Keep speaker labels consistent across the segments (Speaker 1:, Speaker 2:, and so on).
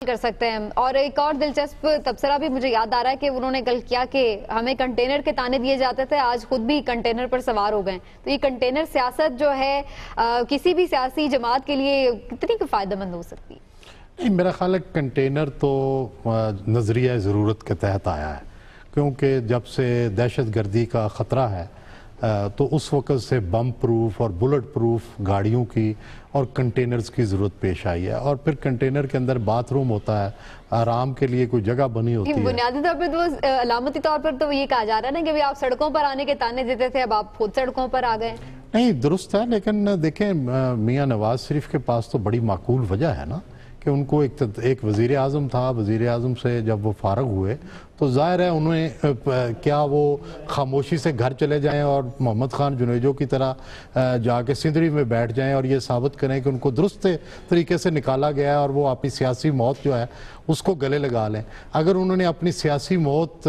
Speaker 1: کر سکتے ہیں. اور ایک اور دلچسپ تبصرہ بھی مجھے یاد آ رہا ہے کہ انہوں نے کل کیا کہ ہمیں کنٹینر کے تانے دیے جاتے تھے, آج خود بھی کنٹینر پر سوار ہو گئے. تو یہ کنٹینر سیاست جو ہے کسی بھی سیاسی جماعت کے لیے کتنی فائدہ مند ہو سکتی ہے؟
Speaker 2: نہیں, میرا خیال ہے کنٹینر تو نظریہ ضرورت کے تحت آیا ہے, کیونکہ جب سے دہشت گردی کا خطرہ ہے تو اس وقت سے بم پروف اور بلٹ پروف گاڑیوں کی اور کنٹینرز کی ضرورت پیش آئی ہے. اور پھر کنٹینر کے اندر باتھ روم ہوتا ہے, آرام کے لیے کوئی جگہ بنی ہوتی ہے.
Speaker 1: بنیادی طور پر تو علامتی طور پر تو یہ کہا جا رہا ہے نا کہ آپ سڑکوں پر آنے کے تانے دیتے تھے, اب آپ خود سڑکوں پر آ گئے.
Speaker 2: نہیں, درست ہے, لیکن دیکھیں میاں نواز شریف کے پاس تو بڑی معقول وجہ ہے نا کہ ان کو ایک وزیر اعظم تھا, وزیر اعظم سے جب وہ فارغ ہوئے تو ظاہر ہے انہیں کیا وہ خاموشی سے گھر چلے جائیں اور محمد خان جنیجو کی طرح جا کے سندری میں بیٹھ جائیں اور یہ ثابت کریں کہ ان کو درست طریقے سے نکالا گیا ہے اور وہ اپنی سیاسی موت جو ہے اس کو گلے لگا لیں. اگر انہوں نے اپنی سیاسی موت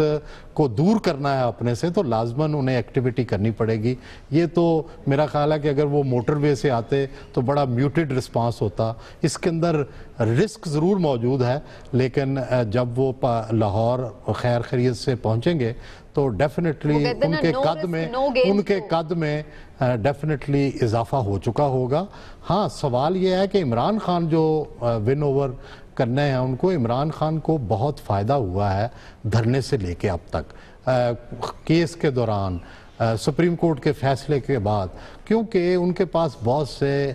Speaker 2: کو دور کرنا ہے اپنے سے تو لازماً انہیں ایکٹیویٹی کرنی پڑے گی. یہ تو میرا خیال ہے کہ اگر وہ موٹر وے سے آتے تو بڑا میوٹڈ رسپانس ہوتا. اس کے اندر رسک ضرور موجود ہے, لیکن جب وہ لاہور خیر خیریت سے پہنچیں گے تو ڈیفینیٹلی ان کے قد میں ڈیفینیٹلی اضافہ ہو چکا ہوگا. ہاں, سوال یہ ہے کہ عمران خان جو ون اوور کرنے ہیں ان کو, عمران خان کو بہت فائدہ ہوا ہے دھرنے سے لے کے اب تک, کیس کے دوران, سپریم کورٹ کے فیصلے کے بعد, کیونکہ ان کے پاس بہت سے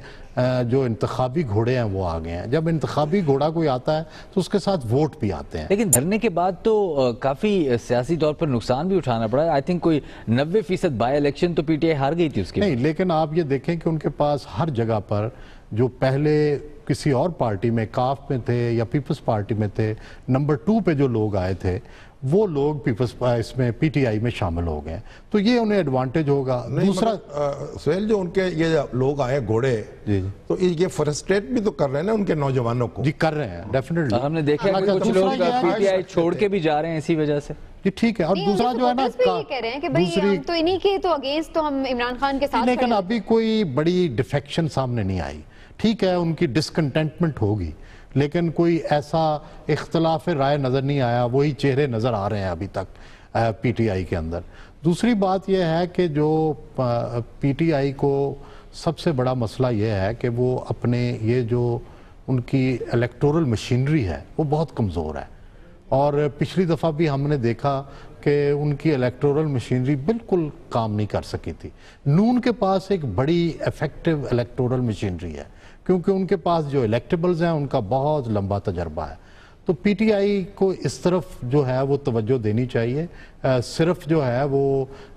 Speaker 2: جو انتخابی گھوڑے ہیں وہ آ گئے ہیں. جب انتخابی گھوڑا کوئی آتا ہے تو اس کے ساتھ ووٹ بھی آتے ہیں.
Speaker 3: لیکن دھرنے کے بعد تو کافی سیاسی طور پر نقصان بھی اٹھانا پڑا ہے. آئی تھنک کوئی 90% بائی الیکشن تو پی ٹی آئی ہار گئی تھی اس کے.
Speaker 2: نہیں, لیکن آپ یہ دیکھیں کہ ان کے پاس ہر جگہ پر جو پہلے کسی اور پارٹی میں, کاف میں تھے یا پیپلز پارٹی میں تھے, نمبر 2 پہ جو لوگ آئے تھے وہ لوگ اس میں پی ٹی آئی میں شامل ہو گئے, تو یہ انہیں ایڈوانٹیج ہوگا. دوسرا
Speaker 4: سہیل, جو ان کے یہ لوگ آئے گھوڑے, تو یہ فرسٹریٹ بھی تو کر رہے ہیں نا ان کے نوجوانوں کو.
Speaker 2: جی کر رہے ہیں ڈیفینیٹلی.
Speaker 3: ہم نے دیکھا ہے کچھ لوگ پی ٹی آئی چھوڑ کے بھی جا رہے ہیں اسی وجہ سے.
Speaker 2: جی ٹھیک ہے. اور دوسرا جو ہے نا,
Speaker 1: یہ کہہ رہے ہیں کہ بھئی ہم تو انہی کے تو اگینسٹ تو ہم عمران خان کے ساتھ,
Speaker 2: لیکن ابھی کوئی بڑی ڈیفیکشن سامنے نہیں آئی. ٹھیک ہے, ان کی ڈسکنٹینٹمنٹ ہوگی, لیکن کوئی ایسا اختلاف رائے نظر نہیں آیا. وہی چہرے نظر آ رہے ہیں ابھی تک پی ٹی آئی کے اندر. دوسری بات یہ ہے کہ جو پی ٹی آئی کو سب سے بڑا مسئلہ یہ ہے کہ وہ اپنے یہ جو ان کی الیکٹورل مشینری ہے وہ بہت کمزور ہے, اور پچھلی دفعہ بھی ہم نے دیکھا کہ ان کی الیکٹورل مشینری بالکل کام نہیں کر سکی تھی. نون کے پاس ایک بڑی ایفیکٹو الیکٹورل مشینری ہے کیونکہ ان کے پاس جو الیکٹیبلز ہیں ان کا بہت لمبا تجربہ ہے. تو پی ٹی آئی کو اس طرف جو ہے وہ توجہ دینی چاہیے, صرف جو ہے وہ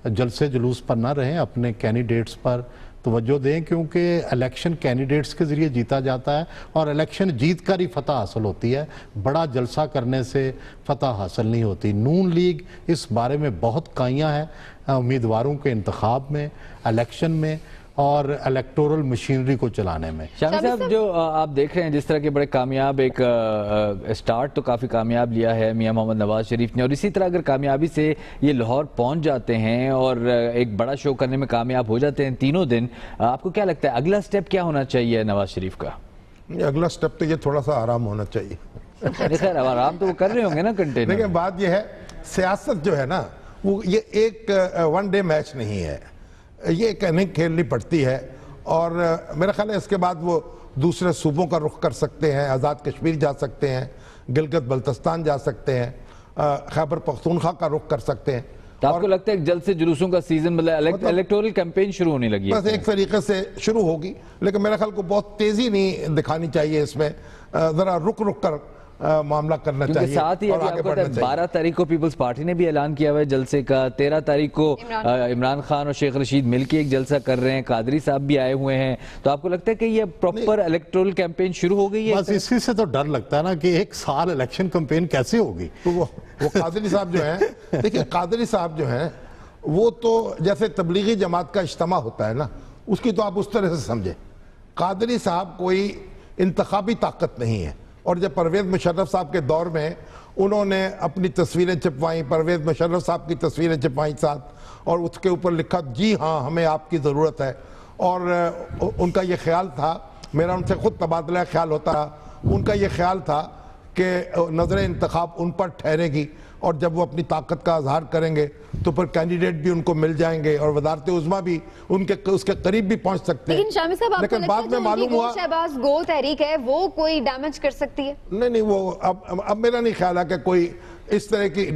Speaker 2: جلسے جلوس پر نہ رہیں, اپنے کینڈیڈیٹس پر توجہ دیں, کیونکہ الیکشن کینڈیڈیٹس کے ذریعے جیتا جاتا ہے اور الیکشن جیت کر ہی فتح حاصل ہوتی ہے, بڑا جلسہ کرنے سے فتح حاصل نہیں ہوتی. نون لیگ اس بارے میں بہت کائیاں ہے امیدواروں کے انتخاب میں, الیکشن میں اور الیکٹورل مشینری کو چلانے میں.
Speaker 3: شامی صاحب, جو آپ دیکھ رہے ہیں جس طرح کے بڑے کامیاب ایک سٹارٹ تو کافی کامیاب لیا ہے میاں محمد نواز شریف نے, اور اسی طرح اگر کامیابی سے یہ لاہور پہنچ جاتے ہیں اور ایک بڑا شو کرنے میں کامیاب ہو جاتے ہیں تینوں دن, آپ کو کیا لگتا ہے اگلا سٹیپ کیا ہونا چاہیے نواز شریف کا؟
Speaker 4: اگلا سٹیپ تو یہ تھوڑا سا آرام ہونا چاہیے.
Speaker 3: خیر آرام تو وہ کر رہے ہوں گے نا کنٹینر.
Speaker 4: لیکن بات یہ ہے, سیاست جو ہے نا وہ یہ ایک ون ڈے میچ نہیں ہے, یہ ایک اننگ کھیلنی پڑتی ہے. اور میرا خیال ہے اس کے بعد وہ دوسرے صوبوں کا رخ کر سکتے ہیں, آزاد کشمیر جا سکتے ہیں, گلگت بلتستان جا سکتے ہیں, خیبر پختونخوا کا رخ کر سکتے ہیں.
Speaker 3: تو آپ کو لگتا ہے جلد سے جلوسوں کا سیزن مطلب الیکٹورل کیمپین شروع ہونے لگی ہے؟
Speaker 4: بس ایک طریقے سے شروع ہوگی, لیکن میرا خیال کو بہت تیزی نہیں دکھانی چاہیے اس میں, ذرا رک کر معاملہ کرنا چاہیے.
Speaker 3: ساتھ ہی آپ کو 12 تاریخ کو پیپلز پارٹی نے بھی اعلان کیا ہوا ہے جلسے کا, 13 تاریخ کو عمران خان اور شیخ رشید مل کے ایک جلسہ کر رہے ہیں, قادری صاحب بھی آئے ہوئے ہیں. تو آپ کو لگتا ہے کہ یہ پراپر الیکٹورل کیمپین شروع ہو گئی ہے؟
Speaker 2: بس اسی سے تو ڈر لگتا ہے نا کہ ایک سال الیکشن کیمپین کیسے ہوگی.
Speaker 4: وہ قادری صاحب جو ہیں, دیکھیں قادری صاحب جو ہیں وہ تو جیسے تبلیغی جماعت کا اجتماع ہوتا ہے نا, اس کی تو آپ اس طرح سے سمجھیں. قادری صاحب کوئی انتخابی طاقت نہیں ہے, اور جب پرویز مشرف صاحب کے دور میں انہوں نے اپنی تصویریں چھپوائیں, پرویز مشرف صاحب کی تصویریں چھپوائیں ساتھ, اور اس کے اوپر لکھا جی ہاں ہمیں آپ کی ضرورت ہے. اور ان کا یہ خیال تھا, میرا ان سے خود تبادلہ خیال ہوتا رہا, ان کا یہ خیال تھا کہ نظر انتخاب ان پر ٹھہرے گی اور جب وہ اپنی طاقت کا اظہار کریں گے تو پھر کینڈیڈیٹ بھی ان کو مل جائیں گے اور وزارت عظمیٰ بھی اس کے قریب بھی پہنچ سکتے ہیں.
Speaker 1: لیکن شامی صاحب آپ کو لگتا ہے جو ان کی گول شہباز گول تحریک ہے وہ کوئی ڈیمیج کر سکتی ہے؟
Speaker 4: نہیں وہ اب میرا نہیں خیال ہے کہ کوئی اس طرح کی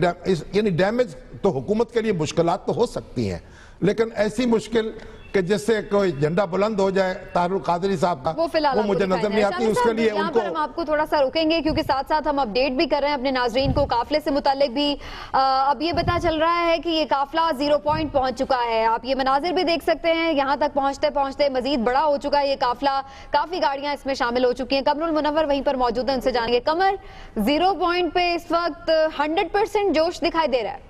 Speaker 4: یعنی ڈیمیج تو حکومت کے لیے مشکلات تو ہو سکتی ہیں لیکن ایسی مشکل کہ جس سے کوئی جھنڈا بلند ہو جائے طاہر القادری صاحب کا وہ مجھے نظر نہیں آتی. اس کے لیے
Speaker 1: یہاں پر ہم آپ کو تھوڑا سا روکیں گے کیونکہ ساتھ ساتھ ہم اپڈیٹ بھی کر رہے ہیں اپنے ناظرین کو قافلے سے متعلق بھی. اب یہ پتا چل رہا ہے کہ یہ قافلہ 0 پوائنٹ پہنچ چکا ہے. آپ یہ مناظر بھی دیکھ سکتے ہیں, یہاں تک پہنچتے پہنچتے مزید بڑا ہو چکا ہے یہ قافلہ, کافی گاڑیاں اس میں شامل ہو چکی ہیں. قمر المنور وہیں پر موجود ہیں, ان سے جانیں گے. قمر, 0 پوائنٹ پہ اس وقت 100% جوش دکھائی دے رہا ہے؟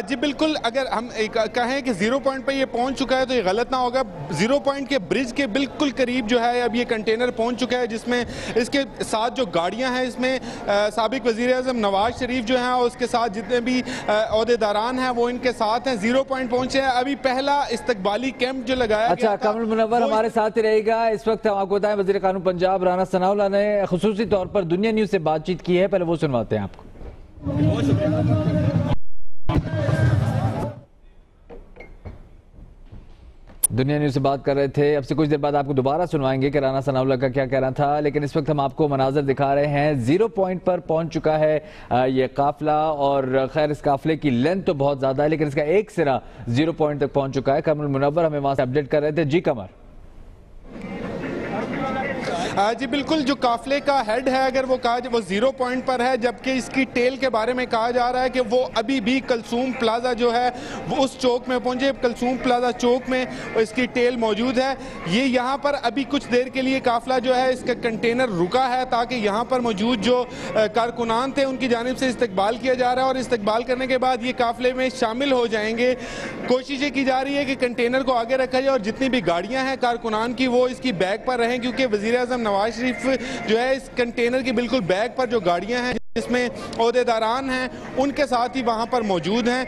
Speaker 5: جی بالکل, اگر ہم کہیں کہ 0 پوائنٹ پہ یہ پہنچ چکا ہے تو یہ غلط نہ ہوگا. 0 پوائنٹ کے برج کے بالکل قریب جو ہے اب یہ کنٹینر پہنچ چکا ہے, جس میں اس کے ساتھ جو گاڑیاں ہیں اس میں سابق وزیر اعظم نواز شریف جو ہیں اور اس کے ساتھ جتنے بھی عہدیداران ہیں وہ ان کے ساتھ ہیں. 0 پوائنٹ پہنچے ہیں. ابھی پہلا استقبالی کیمپ جو لگایا گیا
Speaker 3: تھا. قمر المنور ہمارے ساتھ ہی رہے گا. اس وقت ہم آپ کو بتائیں وزیر قانون پنجاب رانا ثناء اللہ نے خصوصی طور پر دنیا نیوز سے بات چیت کی ہے, پہلے وہ سنواتے ہیں آپ کو.
Speaker 5: بہت شکریہ.
Speaker 3: دنیا نیوز سے بات کر رہے تھے. اب سے کچھ دیر بعد آپ کو دوبارہ سنوائیں گے کہ رانا ثناء اللہ کا کیا کہنا تھا, لیکن اس وقت ہم آپ کو مناظر دکھا رہے ہیں. 0 پوائنٹ پر پہنچ چکا ہے یہ قافلہ, اور خیر اس قافلے کی لینتھ تو بہت زیادہ ہے لیکن اس کا ایک سرا 0 پوائنٹ تک پہنچ چکا ہے. قمر المنور ہمیں وہاں سے اپڈیٹ کر رہے تھے. جی قمر.
Speaker 5: جی بالکل, جو قافلے کا ہیڈ ہے اگر وہ کہا جائے وہ 0 پوائنٹ پر ہے, جبکہ اس کی ٹیل کے بارے میں کہا جا رہا ہے کہ وہ ابھی بھی کلثوم پلازا جو ہے وہ اس چوک میں پہنچے. کلثوم پلازا چوک میں اس کی ٹیل موجود ہے. یہ یہاں پر ابھی کچھ دیر کے لیے قافلہ جو ہے اس کا کنٹینر رکا ہے تاکہ یہاں پر موجود جو کارکنان تھے ان کی جانب سے استقبال کیا جا رہا ہے, اور استقبال کرنے کے بعد یہ قافلے میں شامل ہو جائیں گے. کوشش یہ کی جا رہی ہے کہ کنٹینر کو آگے رکھا جائے اور جتنی بھی گاڑیاں ہیں کارکنان کی وہ اس کی بیک پر رہیں, کیونکہ وزیر اعظم نواز شریف جو ہے اس کنٹینر کی بالکل بیک پر جو گاڑیاں ہیں جس میں عہدیداران ہیں ان کے ساتھ ہی وہاں پر موجود ہیں.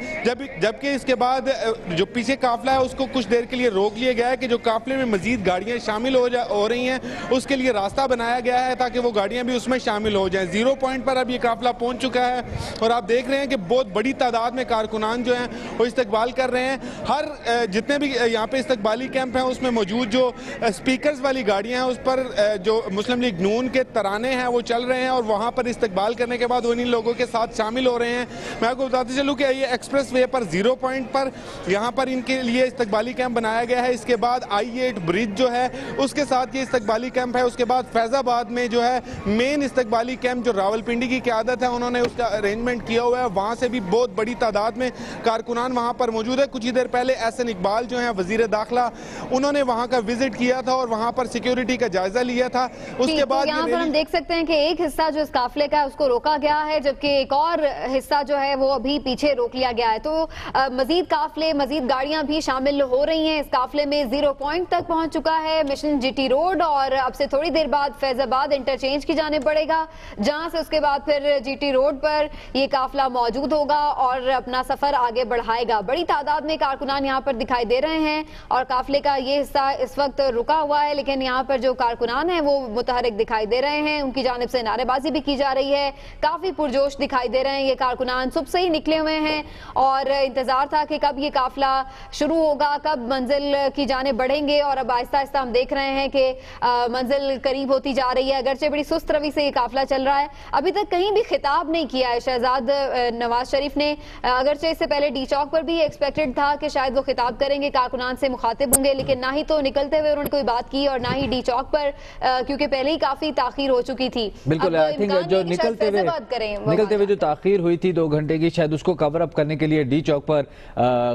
Speaker 5: جبکہ اس کے بعد جو پیچھے قافلہ ہے اس کو کچھ دیر کے لیے روک لیا گیا ہے کہ جو قافلے میں مزید گاڑیاں شامل ہو رہی ہیں اس کے لیے راستہ بنایا گیا ہے تاکہ وہ گاڑیاں بھی اس میں شامل ہو جائیں. 0 پوائنٹ پر اب یہ قافلہ پہنچ چکا ہے اور آپ دیکھ رہے ہیں کہ بہت بڑی تعداد میں کارکنان جو ہیں وہ استقبال کر رہے ہیں. ہر جتنے بھی یہاں پہ استقبالی کیمپ ہیں اس میں موجود جو سپیکرز والی گاڑیاں ہیں اس پر جو مسلم لیگ نون کے ترانے ہیں وہ چل رہے ہیں اور وہاں پر استقبال کرنے کے بعد انہی لوگوں کے ساتھ شامل ہو رہے ہیں. میں آپ کو بتاتے چلوں کہ یہ ایکسپریس وے پر 0 پوائنٹ پر یہاں پر ان کے لیے استقبالی کیمپ بنایا گیا ہے. اس کے بعد I-8 برج جو ہے اس کے ساتھ یہ استقبالی کیمپ ہے. اس کے بعد فیض آباد میں جو ہے مین استقبالی کیمپ جو راولپنڈی کی قیادت ہے انہوں نے اس کا ارینجمنٹ کیا ہوا ہے, وہاں سے بھی بہت بڑی تعداد میں کارکنان وہاں پر موجود ہے. کچھ ہی دیر پہلے احسن اقبال جو ہیں وزیر داخلہ انہوں نے وہاں کا وزٹ کیا تھا اور وہاں پر سیکیورٹی کا جائزہ لیا تھا. اس کے بعد
Speaker 1: یہاں پر ہم دیکھ سکتے ہیں کہ ایک حصہ جو اس قافلے کا ہے اس کو روکا گیا ہے, جبکہ ایک اور حصہ جو ہے وہ ابھی پیچھے روک لیا گیا ہے. تو مزید قافلے مزید گاڑیاں بھی شامل ہو رہی ہیں. اس قافلے میں 0 پوائنٹ تک پہنچ چکا ہے مشن جی ٹی روڈ, اور اب سے تھوڑی دیر بعد فیض آباد انٹرچینج کی جانب بڑھے گا, جہاں سے اس کے بعد پھر جی ٹی روڈ پر یہ قافلہ موجود ہوگا اور اپنا سفر آگے بڑھائے گا. بڑی تعداد میں کارکنان یہاں پر دکھائی دے رہے ہیں اور قافلے کا یہ حصہ اس وقت رکا ہوا ہے, لیکن یہاں پر جو کارکنان ہیں وہ متحرک دکھائی دے رہے ہیں. ان کی جانب سے نعرے بازی بھی کی جا رہی ہے, کافی پرجوش دکھائی دے رہے ہیں. یہ کارکنان صبح سے ہی نکلے ہوئے ہیں اور انتظار تھا کہ کب یہ قافلہ شروع ہوگا, کب منزل کی جانب بڑھیں گے, اور اب آہستہ آہستہ ہم دیکھ رہے ہیں کہ منزل قریب ہوتی جا رہی ہے. اگرچہ بڑی سست روی سے یہ قافلہ چل رہا ہے, ابھی تک کہیں بھی خطاب نہیں کیا ہے شہزاد نواز شریف نے, اگرچہ اس سے پہلے ڈی چوک پر بھی ایکسپیکٹڈ تھا کہ شاید وہ خطاب کریں گے, کارکنان سے مخاطب ہوں گے, لیکن نہ ہی تو نکلتے ہوئے انہوں نے کوئی بات کی اور نہ ہی ڈی چوک پر, کیونکہ پہلے ہی کافی تاخیر ہو چکی تھی.
Speaker 3: بالکل, جو نکلتے ہوئے جو تاخیر ہوئی تھی 2 گھنٹے کی, شاید اس کو کور اپ کرنے کے لیے ڈی چوک پر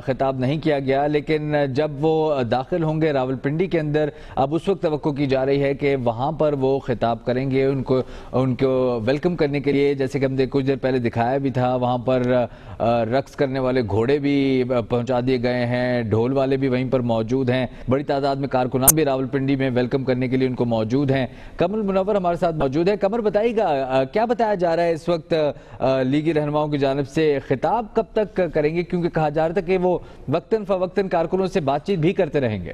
Speaker 3: خطاب نہیں کیا گیا, لیکن جب وہ داخل ہوں گے راولپنڈی کے اندر اب اس وقت توقع کی جا رہی ہے کہ وہاں پر وہ خطاب کریں گے ان کو ویلکم کرنے کے لیے. جیسے کہ ہم نے کچھ دیر پہلے دکھایا بھی تھا, وہاں پر رقص کرنے والے گھوڑے بھی پہنچا دیے گئے ہیں, ڈھول والے بھی وہیں پر موجود ہیں, بڑی تعداد میں کارکنان بھی راولپنڈی میں ویلکم کرنے کے لیے ان کو موجود ہیں. قمر المنور ہمارے ساتھ موجود ہے. قمر, بتائیے گا کیا بتایا جا رہا ہے اس وقت لیگی رہنماؤں کی جانب سے, خطاب کب تک کریں گے, کیونکہ کہا جا رہا تھا کہ وہ وقتاً فوقتاً کارکنوں سے بات چیت بھی کرتے رہیں گے.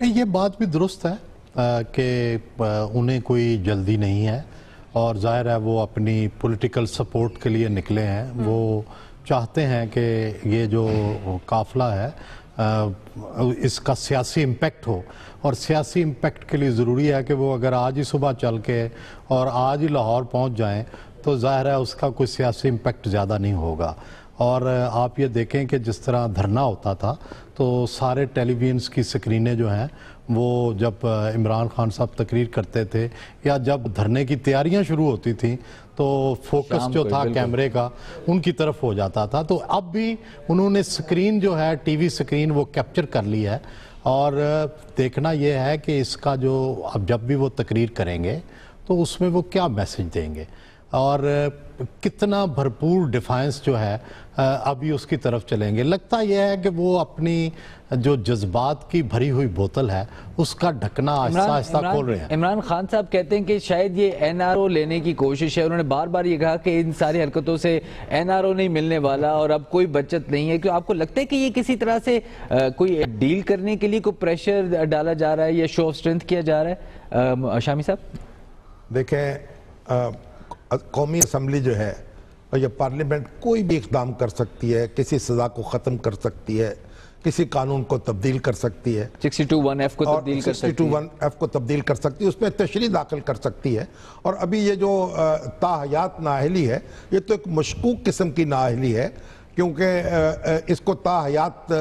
Speaker 2: نہیں، یہ بات بھی درست ہے کہ انہیں کوئی جلدی نہیں ہے، اور ظاہر ہے وہ اپنی پولیٹیکل سپورٹ کے لیے نکلے ہیں. وہ چاہتے ہیں کہ یہ جو قافلہ ہے اس کا سیاسی امپیکٹ ہو، اور سیاسی امپیکٹ کے لیے ضروری ہے کہ وہ اگر آج ہی صبح چل کے اور آج ہی لاہور پہنچ جائیں تو ظاہر ہے اس کا کوئی سیاسی امپیکٹ زیادہ نہیں ہوگا. اور آپ یہ دیکھیں کہ جس طرح دھرنا ہوتا تھا تو سارے ٹیلی ویژنس کی سکرینیں جو ہیں وہ جب عمران خان صاحب تقریر کرتے تھے یا جب دھرنے کی تیاریاں شروع ہوتی تھیں تو فوکس جو تھا کیمرے کا ان کی طرف ہو جاتا تھا. تو اب بھی انہوں نے سکرین جو ہے ٹی وی سکرین وہ کیپچر کر لی ہے، اور دیکھنا یہ ہے کہ اس کا جو اب جب بھی وہ تقریر کریں گے تو اس میں وہ کیا میسج دیں گے، اور کتنا بھرپور ڈیفائنس جو ہے ابھی اس کی طرف چلیں گے. لگتا یہ ہے کہ وہ اپنی جو جذبات کی بھری ہوئی بوتل ہے اس کا ڈھکنا آہستہ آہستہ کھول رہے ہیں.
Speaker 3: عمران خان صاحب کہتے ہیں کہ شاید یہ این آر او لینے کی کوشش ہے. انہوں نے بار بار یہ کہا کہ ان ساری حرکتوں سے این آر او نہیں ملنے والا اور اب کوئی بچت نہیں ہے. کیوں آپ کو لگتا ہے کہ یہ کسی طرح سے کوئی ڈیل کرنے کے لیے کوئی پریشر ڈالا جا رہا ہے یا شو آف اسٹرینتھ کیا جا رہا ہے؟ شامی صاحب
Speaker 4: دیکھیں، قومی اسمبلی جو ہے یا پارلیمنٹ کوئی بھی اقدام کر سکتی ہے، کسی سزا کو ختم کر سکتی ہے، کسی قانون کو تبدیل کر سکتی ہے،
Speaker 3: 62(1)(f) کو تبدیل کر سکتی ہے،
Speaker 4: 62(1)(f) کو تبدیل کر سکتی ہے، اس میں تشریح داخل کر سکتی ہے. اور ابھی یہ جو تاحیات نااہلی ہے یہ تو ایک مشکوک قسم کی نااہلی ہے، کیونکہ اس کو تاحیات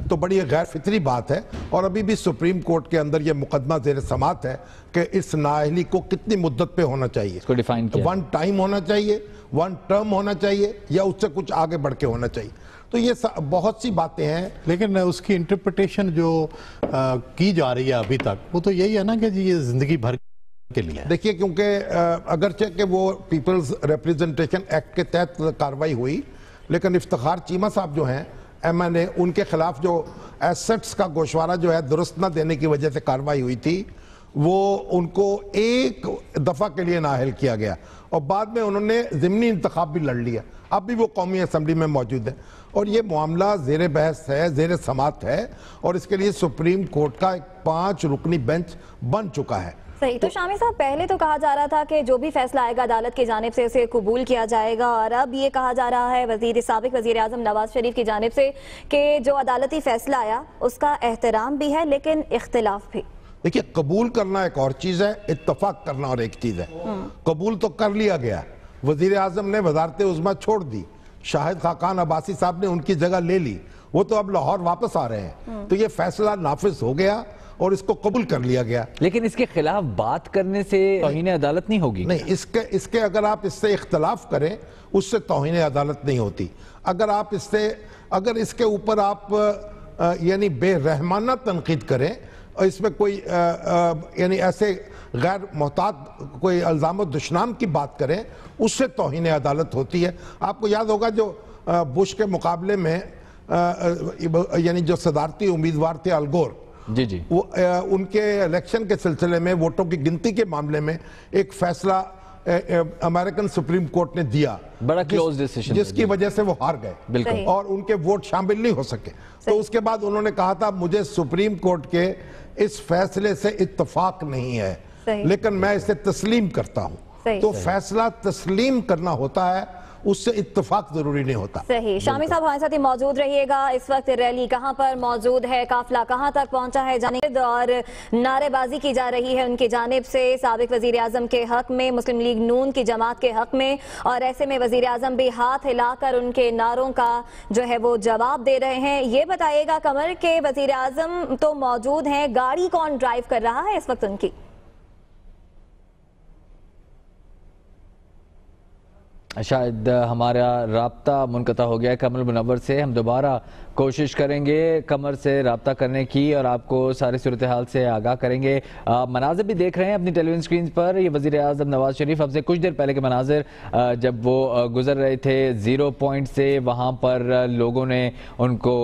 Speaker 4: تو بڑی غیر فطری بات ہے. اور ابھی بھی سپریم کورٹ کے اندر یہ مقدمہ زیر سماعت ہے کہ اس نااہلی کو کتنی مدت پہ ہونا چاہیے.
Speaker 3: اس کو ڈیفائن کیا
Speaker 4: ون ٹائم ہونا چاہیے، ون ٹرم ہونا چاہیے، یا اس سے کچھ آگے بڑھ کے ہونا چاہیے. تو یہ بہت سی باتیں ہیں،
Speaker 2: لیکن اس کی انٹرپریٹیشن جو کی جا رہی ہے ابھی تک وہ تو یہی ہے نا کہ یہ زندگی بھر کے لیے.
Speaker 4: دیکھیے، کیونکہ اگرچہ کہ وہ پیپلز ریپریزنٹیشن ایکٹ کے تحت کاروائی ہوئی، لیکن افتخار چیمہ صاحب جو ہیں ایم این اے، ان کے خلاف جو ایسٹس کا گوشوارہ جو ہے درست نہ دینے کی وجہ سے کاروائی ہوئی تھی، وہ ان کو ایک دفعہ کے لیے نااہل کیا گیا، اور بعد میں انہوں نے ضمنی انتخاب بھی لڑ لیا. اب بھی وہ قومی اسمبلی میں موجود ہے، اور یہ معاملہ زیر بحث ہے، زیر سماعت ہے، اور اس کے لیے سپریم کورٹ کا ایک 5 رکنی بینچ بن چکا ہے.
Speaker 6: صحیح. تو شامی صاحب، پہلے تو کہا جا رہا تھا کہ جو بھی فیصلہ آئے گا عدالت کی جانب سے اسے قبول کیا جائے گا، اور اب یہ کہا جا رہا ہے سابق وزیر اعظم نواز شریف کی جانب سے کہ جو عدالتی فیصلہ آیا اس کا احترام بھی ہے لیکن اختلاف بھی.
Speaker 4: دیکھیے، قبول کرنا ایک اور چیز ہے، اتفاق کرنا اور ایک چیز ہے. قبول تو کر لیا گیا، وزیر اعظم نے وزارت عظمیٰ چھوڑ دی، شاہد خاقان عباسی صاحب نے ان کی جگہ لے لی، وہ تو اب لاہور واپس آ رہے ہیں. تو یہ فیصلہ نافذ ہو گیا اور اس کو قبول کر لیا گیا.
Speaker 3: لیکن اس کے خلاف بات کرنے سے توہین عدالت نہیں ہوگی؟
Speaker 4: نہیں، اس کے اگر آپ اس سے اختلاف کریں اس سے توہین عدالت نہیں ہوتی. اگر اس کے اوپر آپ یعنی بے رحمانہ تنقید کریں اور اس میں کوئی یعنی ایسے غیر محتاط کوئی الزام و دشنام کی بات کریں، اس سے توہین عدالت ہوتی ہے. آپ کو یاد ہوگا جو بش کے مقابلے میں یعنی جو صدارتی امیدوار تھے الگور،
Speaker 3: جی
Speaker 4: وہ ان کے الیکشن کے سلسلے میں ووٹوں کی گنتی کے معاملے میں ایک فیصلہ امریکن سپریم کورٹ نے دیا،
Speaker 3: بڑا کلوز ڈیسیشن،
Speaker 4: جس کی وجہ سے وہ ہار گئے اور ان کے ووٹ شامل نہیں ہو سکے. تو اس کے بعد انہوں نے کہا تھا مجھے سپریم کورٹ کے اس فیصلے سے اتفاق نہیں ہے، لیکن میں اسے تسلیم کرتا ہوں. تو فیصلہ تسلیم کرنا ہوتا ہے، اس سے اتفاق ضروری نہیں ہوتا.
Speaker 6: صحیح. شامی صاحب ہمارے ساتھ ہی موجود رہیے گا. اس وقت ریلی کہاں پر موجود ہے، قافلہ کہاں تک پہنچا ہے جانب، اور نعرے بازی کی جا رہی ہے ان کی جانب سے سابق وزیر اعظم کے حق میں، مسلم لیگ نون کی جماعت کے حق میں، اور ایسے میں وزیر اعظم بھی ہاتھ ہلا کر ان کے نعروں کا جو ہے وہ جواب دے رہے ہیں. یہ بتائیے گا قمر کے وزیر اعظم تو موجود ہیں، گاڑی کون ڈرائیو کر رہا ہے اس وقت ان کی؟
Speaker 3: شاید ہمارا رابطہ منقطع ہو گیا ہے قمر منور سے. ہم دوبارہ کوشش کریں گے قمر سے رابطہ کرنے کی اور آپ کو ساری صورتحال سے آگاہ کریں گے. مناظر بھی دیکھ رہے ہیں اپنی ٹیلی ویژن سکرینز پر. یہ وزیر اعظم نواز شریف اب سے کچھ دیر پہلے کے مناظر جب وہ گزر رہے تھے 0 پوائنٹ سے، وہاں پر لوگوں نے ان کو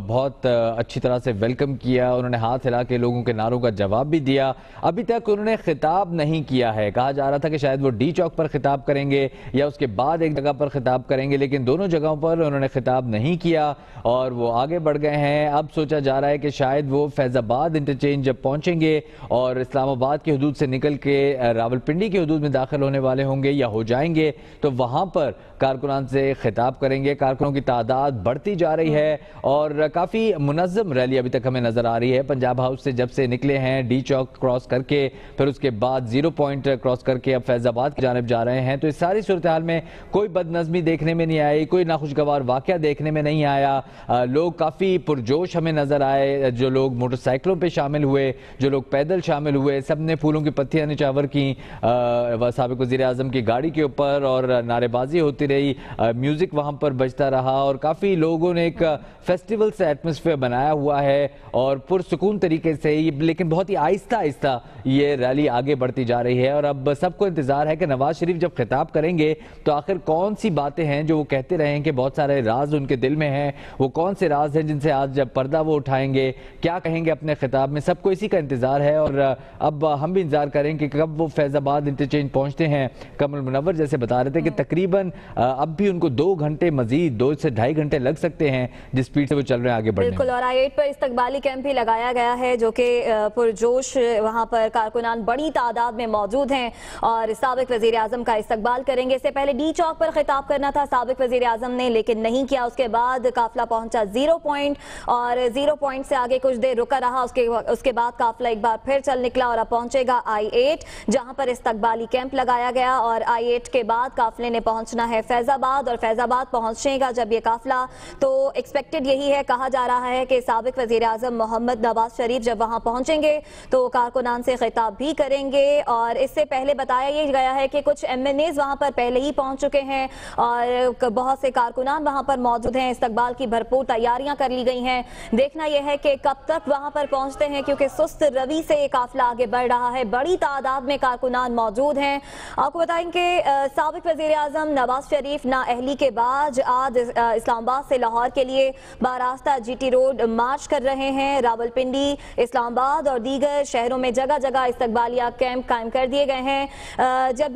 Speaker 3: بہت اچھی طرح سے ویلکم کیا. انہوں نے ہاتھ ہلا کے لوگوں کے نعروں کا جواب بھی دیا. ابھی تک انہوں نے خطاب نہیں کیا ہے. کہا جا رہا تھا کہ شاید وہ ڈی چوک پر خطاب کریں گے یا اس کے بعد ایک جگہ پر خطاب کریں گے، لیکن دونوں جگہوں پر انہوں نے خطاب نہیں کیا اور وہ آگے بڑھ گئے ہیں۔ اب سوچا جا رہا ہے کہ شاید وہ فیض آباد انٹرچینج جب پہنچیں گے اور اسلام آباد کی حدود سے نکل کے راولپنڈی کی حدود میں داخل ہونے والے ہوں گے یا ہو جائیں گے تو وہاں پر کارکنان سے خطاب کریں گے۔ کارکنوں کی تعداد بڑھتی جا رہی ہے اور کافی منظم ریلی ابھی تک ہمیں نظر آ رہی ہے۔ پنجاب ہاؤس سے جب سے نکلے ہیں ڈی چوک کراس کر کے، پھر اس کے بعد 0 پوائنٹ کراس کر کے اب فیض آباد کی جانب جا رہے ہیں، تو اس ساری صورتحال میں کوئی بد نظمی دیکھنے میں نہیں آئی، کوئی ناخوشگوار واقعہ دیکھنے میں نہیں آیا۔ لوگ کافی پرجوش ہمیں نظر آئے، جو لوگ موٹر سائیکلوں پہ شامل ہوئے، جو لوگ پیدل شامل ہوئے، سب نے پھولوں کی پتیاں نچاور کی سابق وزیر اعظم کی گاڑی کے اوپر اور نعرے بازی ہوتی رہی، میوزک وہاں پر بجتا رہا اور کافی لوگوں نے ایک فیسٹیول سے ایٹماسفیئر بنایا ہوا ہے اور پرسکون طریقے سے، لیکن بہت ہی آہستہ آہستہ یہ ریلی آگے بڑھتی جا رہی ہے۔ اور اب سب کو انتظار ہے کہ نواز شریف جب خطاب کریں گے تو آخر کون سی باتیں ہیں جو وہ کہتے رہے ہیں کہ بہت سارے راز ان کے دل میں ہیں، وہ کون سے راز ہیں جن سے آج جب پردہ وہ اٹھائیں گے، کیا کہیں گے اپنے خطاب میں، سب کو اسی کا انتظار ہے۔ اور اب ہم بھی انتظار کریں کہ کب وہ فیض آباد انٹرچینج پہنچتے ہیں۔ کمل منور جیسے بتا رہے تھے کہ تقریباً اب بھی ان کو 2 گھنٹے مزید 2 سے 2.5 گھنٹے لگ سکتے ہیں جس سپیڈ سے وہ چل رہے ہیں آگے بڑھنے۔
Speaker 6: بالکل، اور I-8 پر استقبالی کیمپ بھی لگایا گیا ہے جو کہ پرجوش وہاں پر کارکنان بڑی تعداد میں موجود ہیں اور سابق وزیر اعظم کا استقبال کریں گے۔ اس سے پہلے ڈی چوک پر خطاب کرنا تھا سابق وزیر اعظم نے، لیکن نہیں کیا۔ اس کے بعد قافلہ پہنچا 0 پوائنٹ اور 0 پوائنٹ سے آگے کچھ دیر رکا رہا، اس کے بعد قافلہ ایک بار پھر چل نکلا اور اب پہنچے گا I-8 جہاں پر استقبالی کیمپ لگایا گیا، اور I-8 کے بعد قافلے نے پہنچنا ہے فیض آباد، اور فیض آباد پہنچے گا جب یہ قافلہ تو ایکسپیکٹڈ یہی ہے، کہا جا رہا ہے کہ سابق وزیر اعظم محمد نواز شریف جب وہاں پہنچیں گے تو کارکنان سے خطاب بھی کریں گے۔ اور اس سے پہلے بتایا یہ گیا ہے کہ کچھ MNAs وہاں پر پہلے ہی پہنچ چکے ہیں اور بہت سے کارکنان وہاں پر موجود ہیں، استقبال کی بھرپور تیاریاں کر لی گئی ہیں۔ دیکھنا یہ ہے کہ کب تک وہاں پر پہنچتے ہیں کیونکہ سست روی سے یہ قافلہ آگے بڑھ رہا ہے، بڑی تعداد میں کارکنان موجود ہیں۔ آپ کو بتائیں کہ سابق وزیر اعظم نواز شریف نااہلی کے بعد آج اسلام آباد سے لاہور کے لیے باراستہ GT روڈ مارچ کر رہے ہیں۔ راولپنڈی، اسلام آباد اور دیگر شہروں میں جگہ جگہ استقبالیہ کیمپ قائم کر دیے گئے ہیں۔ جب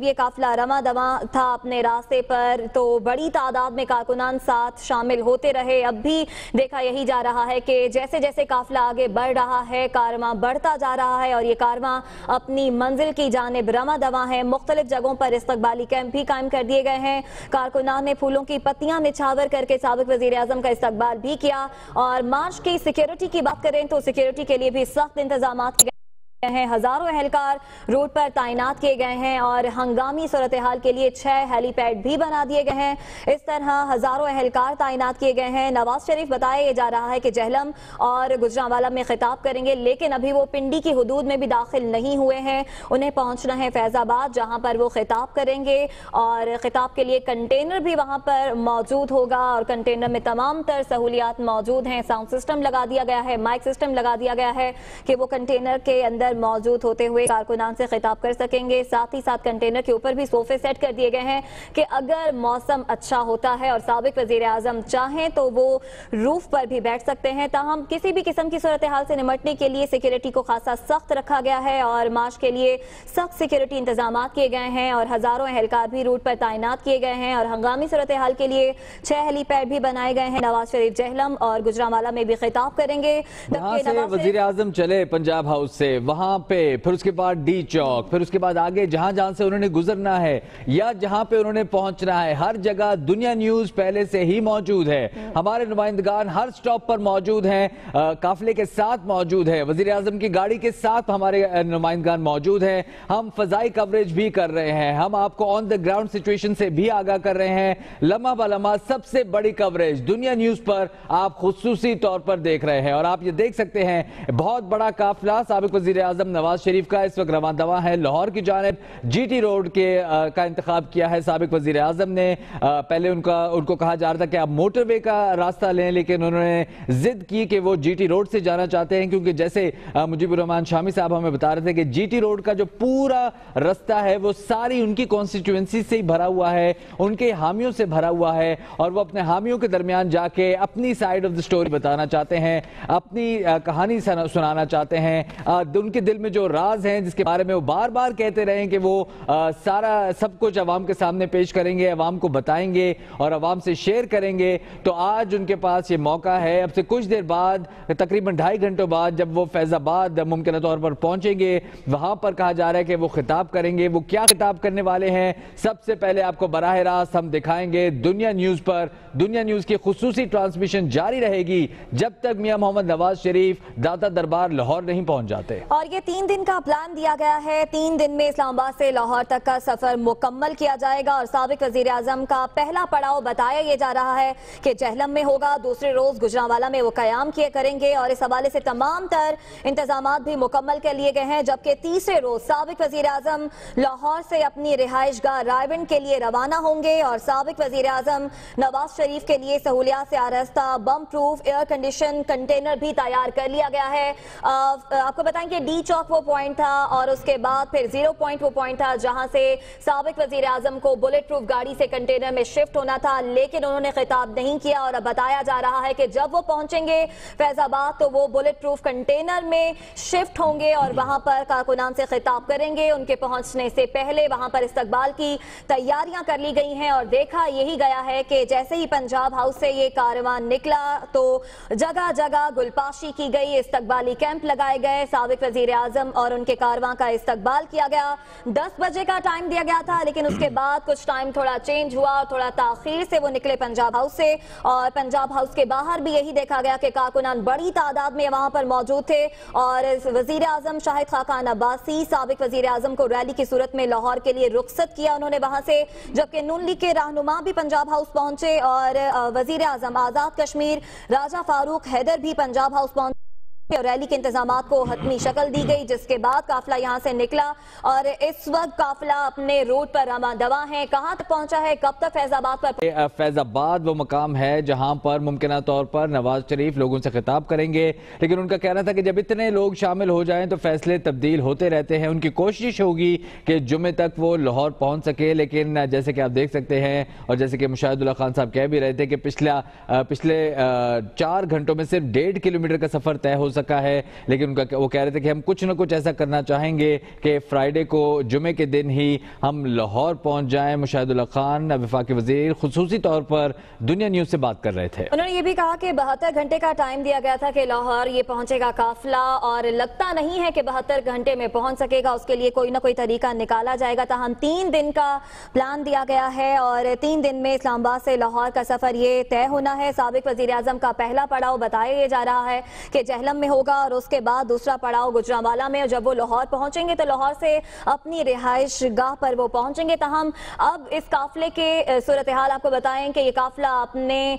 Speaker 6: یہ قافلہ رواں دواں تھا اپنے راستے پر تو بڑی تعداد میں کارکنان ساتھ شامل ہوتے رہے۔ اب بھی دیکھا یہی جا رہا ہے کہ جیسے جیسے قافلہ آگے بڑھ رہا ہے، کارواں بڑھتا جا رہا ہے اور یہ کارواں اپنی منزل کی جانب رواں دواں ہے۔ مختلف جگہوں پر استقبالی کیمپ بھی قائم کر دیے گئے ہیں۔ کارکنان نے پھولوں کی پتیاں نچھاور کر کے سابق وزیر اعظم کا استقبال بھی کیا۔ اور مارچ کی سیکیورٹی کی بات کریں تو سیکیورٹی کے لیے بھی سخت انتظامات کیے ہیں، ہزاروں اہلکار روڈ پر تعینات کیے گئے ہیں اور ہنگامی صورتحال کے لیے 6 ہیلی پیڈ بھی بنا دیے گئے ہیں۔ اس طرح ہزاروں اہلکار تعینات کیے گئے ہیں۔ نواز شریف بتایا جا رہا ہے کہ جہلم اور گجرانوالہ میں خطاب کریں گے، لیکن ابھی وہ پنڈی کی حدود میں بھی داخل نہیں ہوئے ہیں۔ انہیں پہنچنا ہے فیض آباد جہاں پر وہ خطاب کریں گے اور خطاب کے لیے کنٹینر بھی وہاں پر موجود ہوگا اور کنٹینر میں تمام تر سہولیات موجود ہیں۔ ساؤنڈ سسٹم لگا دیا گیا ہے، مائک سسٹم لگا دیا گیا ہے کہ وہ کنٹینر کے اندر موجود ہوتے ہوئے کارکنان سے خطاب کر سکیں گے۔ ساتھ ہی ساتھ کنٹینر کے اوپر بھی صوفے سیٹ کر دیے گئے ہیں کہ اگر موسم اچھا ہوتا ہے اور سابق وزیر اعظم چاہیں تو وہ روف پر بھی بیٹھ سکتے ہیں۔ تاہم کسی بھی قسم کی صورتحال سے نمٹنے کے لیے سیکیورٹی کو خاصا سخت رکھا گیا ہے اور مارچ کے لیے سخت سیکیورٹی انتظامات کیے گئے ہیں اور ہزاروں اہلکار بھی روٹ پر تعینات کیے گئے ہیں اور ہنگامی صورتحال کے لیے 6 ہیلی پیڈ بھی بنائے گئے ہیں۔ نواز شریف جہلم اور گجرانوالہ میں بھی خطاب کریں گے۔
Speaker 3: یہاں سے وزیر اعظم چلے پنجاب ہاؤس سے وہاں پہ، پھر اس کے بعد ڈی چوک، پھر اس کے بعد آگے جہاں جہاں سے انہوں نے گزرنا ہے یا جہاں پہ انہوں نے پہنچنا ہے، ہر جگہ دنیا نیوز پہلے سے ہی موجود ہے۔ ہمارے نمائندگان ہر سٹاپ پر موجود ہیں، قافلے کے ساتھ موجود ہے، وزیر اعظم کی گاڑی کے ساتھ ہمارے نمائندگان موجود ہیں۔ ہم فضائی کوریج بھی کر رہے ہیں، ہم آپ کو آن دا گراؤنڈ سچویشن سے بھی آگاہ کر رہے ہیں۔ لمحہ بلمحہ سب سے بڑی کوریج دنیا نیوز پر آپ خصوصی طور پر دیکھ رہے ہیں اور آپ یہ دیکھ سکتے ہیں بہت بڑا قافلہ سابق وزیر اعظم نواز شریف کا اس وقت رواں دواں ہے لاہور کی جانب۔ GT روڈ کا انتخاب کیا ہے سابق وزیر اعظم نے۔ پہلے ان کو کہا جا رہا تھا کہ آپ موٹر وے کا راستہ لیں، لیکن انہوں نے ضد کی کہ وہ GT روڈ سے جانا چاہتے ہیں کیونکہ جیسے مجیب الرحمان شامی صاحب ہمیں بتا رہے تھے کہ GT روڈ کا جو پورا راستہ ہے وہ ساری ان کی کانسٹیٹوئنسی سے ہی بھرا ہوا ہے، ان کے حامیوں سے بھرا ہوا ہے اور وہ اپنے حامیوں کے درمیان جا کے اپنی سائیڈ آف دی سٹوری بتانا چاہتے ہیں، اپنی کہانی سنانا چاہتے ہیں، ان کے کے دل میں جو راز ہیں جس کے بارے میں وہ بار بار کہتے رہے کہ وہ سارا سب کچھ عوام کے سامنے پیش کریں گے, عوام کو بتائیں گے اور عوام سے شیئر کریں گے, تو آج ان کے پاس یہ موقع ہے. اب سے کچھ دیر بعد, تقریباً 2.5 گھنٹوں بعد, جب وہ فیض آباد ممکنہ طور پر پہنچیں گے, وہاں پر کہا جا رہا ہے کہ وہ خطاب کریں گے. وہ کیا خطاب کرنے والے ہیں سب سے پہلے آپ کو براہ راست ہم دکھائیں گے دنیا نیوز پر. دنیا نیوز کی خصوصی ٹرانسمیشن جاری رہے گی جب تک میاں محمد نواز شریف داتا دربار لاہور نہیں پہنچ جاتے.
Speaker 6: اور یہ 3 دن کا پلان دیا گیا ہے. 3 دن میں اسلام آباد سے لاہور تک کا سفر مکمل کیا جائے گا, اور سابق وزیر اعظم کا پہلا پڑاؤ بتایا یہ جا رہا ہے کہ جہلم میں ہوگا, دوسرے روز گجرانوالہ میں وہ قیام کیے کریں گے, اور اس حوالے سے تمام تر انتظامات بھی مکمل کر لیے گئے ہیں. جبکہ تیسرے روز سابق وزیر اعظم لاہور سے اپنی رہائش گاہ رائیونڈ کے لیے روانہ ہوں گے, اور سابق وزیر اعظم نواز شریف کے لیے سہولیات سے آراستہ bomb proof air condition container بھی تیار کر لیا گیا ہے. آپ کو بتائیں کہ ڈی چوک وہ پوائنٹ تھا, اور اس کے بعد پھر 0 پوائنٹ وہ پوائنٹ تھا جہاں سے سابق وزیر اعظم کو بلٹ پروف گاڑی سے کنٹینر میں شفٹ ہونا تھا, لیکن انہوں نے خطاب نہیں کیا. اور اب بتایا جا رہا ہے کہ جب وہ پہنچیں گے فیض آباد تو وہ بلٹ پروف کنٹینر میں شفٹ ہوں گے اور وہاں پر کارکنان سے خطاب کریں گے. ان کے پہنچنے سے پہلے وہاں پر استقبال کی تیاریاں کر لی گئی ہیں, اور دیکھا یہی گیا ہے کہ جیسے ہی پنجاب ہاؤس سے یہ کاروان نکلا تو جگہ جگہ گلپاشی کی گئی, استقبالی کیمپ لگائے گئے, سابق وزیر اعظم اور ان کے کارواں کا استقبال کیا گیا. 10 بجے کا ٹائم دیا گیا تھا, لیکن اس کے بعد کچھ ٹائم تھوڑا چینج ہوا اور تھوڑا تاخیر سے وہ نکلے پنجاب ہاؤس سے, اور پنجاب ہاؤس کے باہر بھی یہی دیکھا گیا کہ کارکنان بڑی تعداد میں وہاں پر موجود تھے, اور وزیر اعظم شاہد خاقان عباسی سابق وزیر اعظم کو ریلی کی صورت میں لاہور کے لیے رخصت کیا انہوں نے وہاں سے. جبکہ نون لیگ کے رہنما بھی پنجاب ہاؤس پہنچے, اور وزیر اعظم آزاد کشمیر راجہ فاروق حیدر بھی پنجاب ہاؤس پہنچے, اور ریلی کے انتظامات کو حتمی شکل دی گئی, جس کے بعد قافلہ یہاں سے نکلا, اور اس وقت قافلہ اپنے روٹ پر رواں دواں ہے. کہاں تک پہنچا ہے, کب تک فیض آباد پر؟
Speaker 3: فیض آباد وہ مقام ہے جہاں پر ممکنہ طور پر نواز شریف لوگوں سے خطاب کریں گے, لیکن ان کا کہنا تھا کہ جب اتنے لوگ شامل ہو جائیں تو فیصلے تبدیل ہوتے رہتے ہیں. ان کی کوشش ہوگی کہ جمعے تک وہ لاہور پہنچ سکے, لیکن جیسے کہ آپ دیکھ سکتے ہیں اور جیسے کہ مشاہد اللہ خان صاحب کہہ بھی رہے تھے کہ پچھلے 4 گھنٹوں میں صرف 1.5 کلومیٹر کا سفر طے ہو سکا ہے, لیکن وہ کہہ رہے تھے کہ ہم کچھ نہ کچھ ایسا کرنا چاہیں گے کہ فرائیڈے کو جمعے کے دن ہی ہم لاہور پہنچ جائیں. مشاہد اللہ خان وفاقی وزیر خصوصی طور پر دنیا نیوز سے بات کر رہے تھے.
Speaker 6: انہوں نے یہ بھی کہا کہ 72 گھنٹے کا ٹائم دیا گیا تھا کہ لاہور یہ پہنچے گا قافلہ, اور لگتا نہیں ہے کہ 72 گھنٹے میں پہنچ سکے گا, اس کے لیے کوئی نہ کوئی طریقہ نکالا جائے گا. تاہم 3 دن کا پلان دیا گیا ہے, اور 3 دن میں اسلام آباد سے لاہور کا سفر یہ طے ہونا ہے. سابق وزیر اعظم کا پہلا پڑاؤ بتایا جا رہا ہے کہ جہلم میں ہوگا, اور اس کے بعد دوسرا پڑاؤ گجرانوالہ میں, اور جب وہ لاہور پہنچیں گے تو لاہور سے اپنی رہائش گاہ پر وہ پہنچیں گے. تاہم اب اس قافلے کے صورتحال آپ کو بتائیں کہ یہ قافلہ اپنے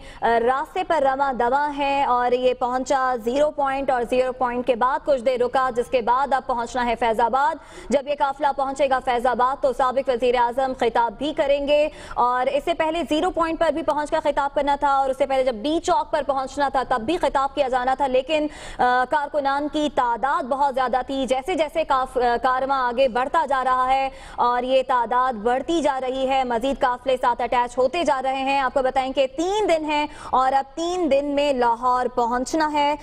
Speaker 6: راستے پر رواں دواں ہے, اور یہ پہنچا 0 پوائنٹ, اور 0 پوائنٹ کے بعد کچھ دیر رکا, جس کے بعد اب پہنچنا ہے فیض آباد. جب یہ قافلہ پہنچے گا فیض آباد تو سابق وزیر اعظم خطاب بھی کریں گے, اور اس سے پہلے 0 پوائنٹ پر بھی پہنچ کر خطاب کرنا تھا, اور اس سے پہلے جب ڈی چوک پر پہنچنا تھا تب بھی خطاب کیا جانا تھا, لیکن کارکنان کی تعداد بہت زیادہ تھی. جیسے جیسے کارواں آگے بڑھتا جا رہا ہے اور یہ تعداد بڑھتی جا رہی ہے, مزید قافلے ساتھ اٹیچ ہوتے جا رہے ہیں. آپ کو بتائیں کہ 3 دن ہیں اور اب 3 دن میں لاہور پہنچنا ہے.